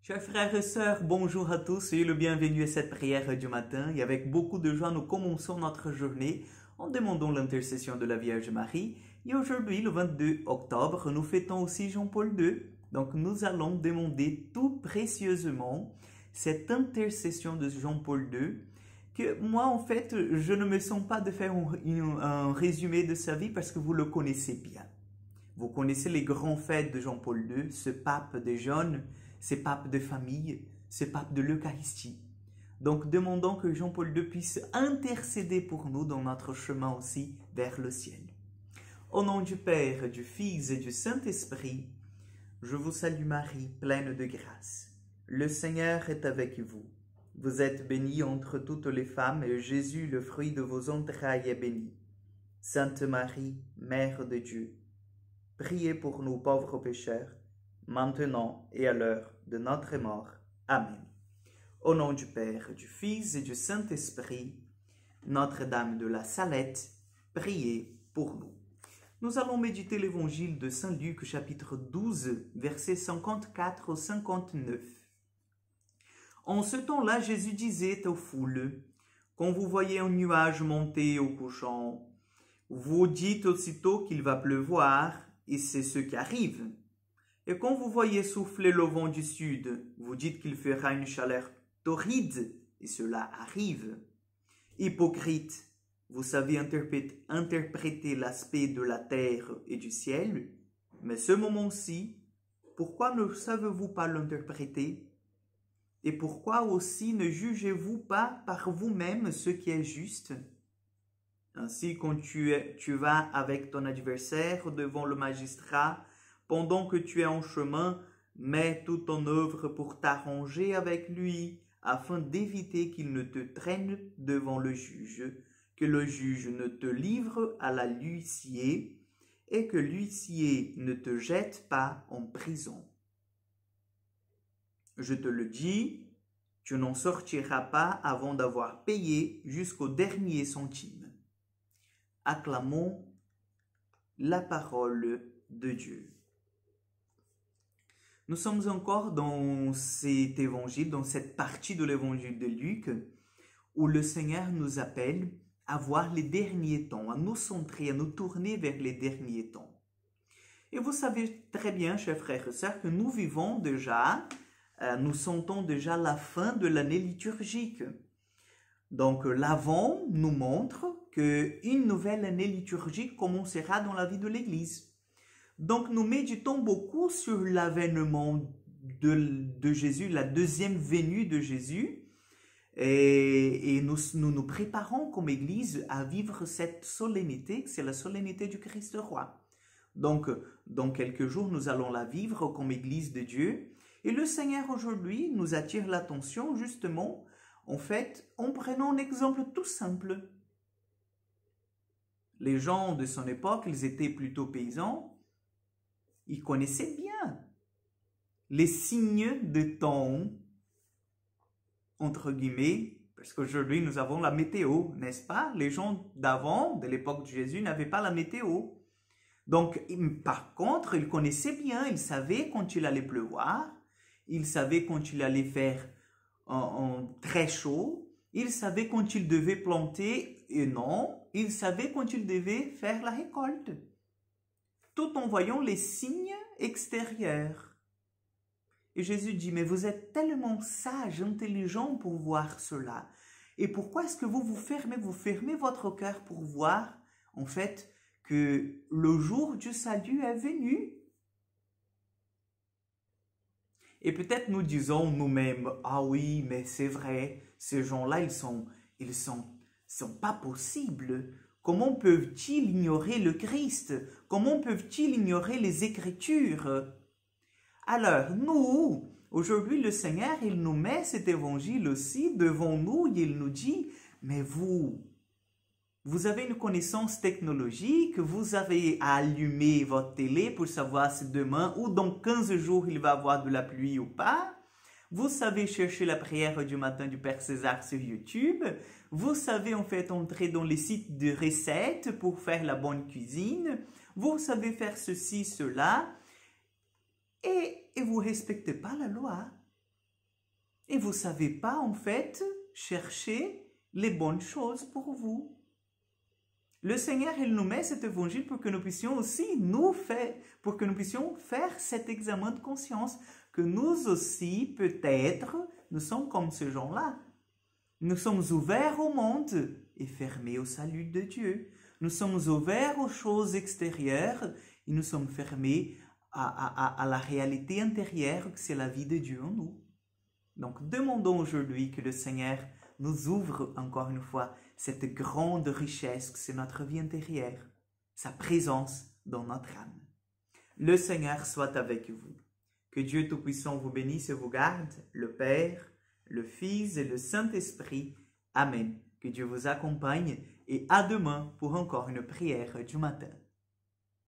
Chers frères et sœurs, bonjour à tous, soyez le bienvenu à cette prière du matin et avec beaucoup de joie nous commençons notre journée en demandant l'intercession de la Vierge Marie et aujourd'hui le 22 octobre nous fêtons aussi Jean-Paul II, donc nous allons demander tout précieusement cette intercession de Jean-Paul II que moi en fait je ne me sens pas de faire un résumé de sa vie parce que vous le connaissez bien. Vous connaissez les grands faits de Jean-Paul II, ce pape des jeunes, ce pape de famille, ce pape de l'Eucharistie. Donc demandons que Jean-Paul II puisse intercéder pour nous dans notre chemin aussi vers le ciel. Au nom du Père, du Fils et du Saint-Esprit, je vous salue Marie, pleine de grâce. Le Seigneur est avec vous. Vous êtes bénie entre toutes les femmes et Jésus, le fruit de vos entrailles, est béni. Sainte Marie, Mère de Dieu, priez pour nous pauvres pécheurs, maintenant et à l'heure de notre mort. Amen. Au nom du Père, du Fils et du Saint-Esprit, Notre-Dame de la Salette, priez pour nous. Nous allons méditer l'évangile de Saint Luc, chapitre 12, versets 54 au 59. En ce temps-là, Jésus disait aux foules, « Quand vous voyez un nuage monter au couchant, vous dites aussitôt qu'il va pleuvoir, et c'est ce qui arrive. Et quand vous voyez souffler le vent du sud, vous dites qu'il fera une chaleur torride, et cela arrive. Hypocrite, vous savez interpréter l'aspect de la terre et du ciel, mais ce moment-ci, pourquoi ne savez-vous pas l'interpréter? Et pourquoi aussi ne jugez-vous pas par vous-même ce qui est juste? Ainsi, quand tu vas avec ton adversaire devant le magistrat, pendant que tu es en chemin, mets tout en œuvre pour t'arranger avec lui, afin d'éviter qu'il ne te traîne devant le juge, que le juge ne te livre à la l'huissier, et que l'huissier ne te jette pas en prison. Je te le dis, tu n'en sortiras pas avant d'avoir payé jusqu'au dernier centime. Acclamons la parole de Dieu. Nous sommes encore dans cet évangile, dans cette partie de l'évangile de Luc, où le Seigneur nous appelle à voir les derniers temps, à nous centrer, à nous tourner vers les derniers temps. Et vous savez très bien, chers frères et sœurs, que nous vivons déjà, nous sentons déjà la fin de l'année liturgique. Donc l'Avent nous montre qu'une nouvelle année liturgique commencera dans la vie de l'Église. Donc nous méditons beaucoup sur l'avènement de Jésus, la deuxième venue de Jésus, et nous préparons comme Église à vivre cette solennité, c'est la solennité du Christ roi. Donc dans quelques jours, nous allons la vivre comme Église de Dieu, et le Seigneur aujourd'hui nous attire l'attention justement, en fait, en prenant un exemple tout simple. Les gens de son époque, ils étaient plutôt paysans, ils connaissaient bien les signes de temps, entre guillemets, parce qu'aujourd'hui nous avons la météo, n'est-ce pas? Les gens d'avant, de l'époque de Jésus, n'avaient pas la météo. Donc, par contre, ils connaissaient bien, ils savaient quand il allait pleuvoir, ils savaient quand il allait faire très chaud, ils savaient quand ils devaient planter et non, ils savaient quand ils devaient faire la récolte, tout en voyant les signes extérieurs. Et Jésus dit, mais vous êtes tellement sages, intelligents pour voir cela. Et pourquoi est-ce que vous fermez votre cœur pour voir, en fait, que le jour du salut est venu? Et peut-être nous disons nous-mêmes, ah oui, mais c'est vrai, ces gens-là, ils sont pas possibles. Comment peuvent-ils ignorer le Christ? Comment peuvent-ils ignorer les Écritures? Alors, nous, aujourd'hui, le Seigneur, il nous met cet évangile aussi devant nous et il nous dit, mais vous avez une connaissance technologique, vous avez à allumer votre télé pour savoir si demain ou dans 15 jours il va y avoir de la pluie ou pas. Vous savez chercher la prière du matin du Père César sur YouTube. Vous savez en fait entrer dans les sites de recettes pour faire la bonne cuisine. Vous savez faire ceci, cela. Et vous ne respectez pas la loi. et vous ne savez pas en fait chercher les bonnes choses pour vous. Le Seigneur, il nous met cet évangile pour que nous puissions aussi pour que nous puissions faire cet examen de conscience, que nous aussi, peut-être, nous sommes comme ce gens-là. Nous sommes ouverts au monde et fermés au salut de Dieu. Nous sommes ouverts aux choses extérieures et nous sommes fermés à la réalité intérieure que c'est la vie de Dieu en nous. Donc, demandons aujourd'hui que le Seigneur nous ouvre encore une fois cette grande richesse que c'est notre vie intérieure, sa présence dans notre âme. Le Seigneur soit avec vous. Que Dieu Tout-Puissant vous bénisse et vous garde, le Père, le Fils et le Saint-Esprit. Amen. Que Dieu vous accompagne et à demain pour encore une prière du matin.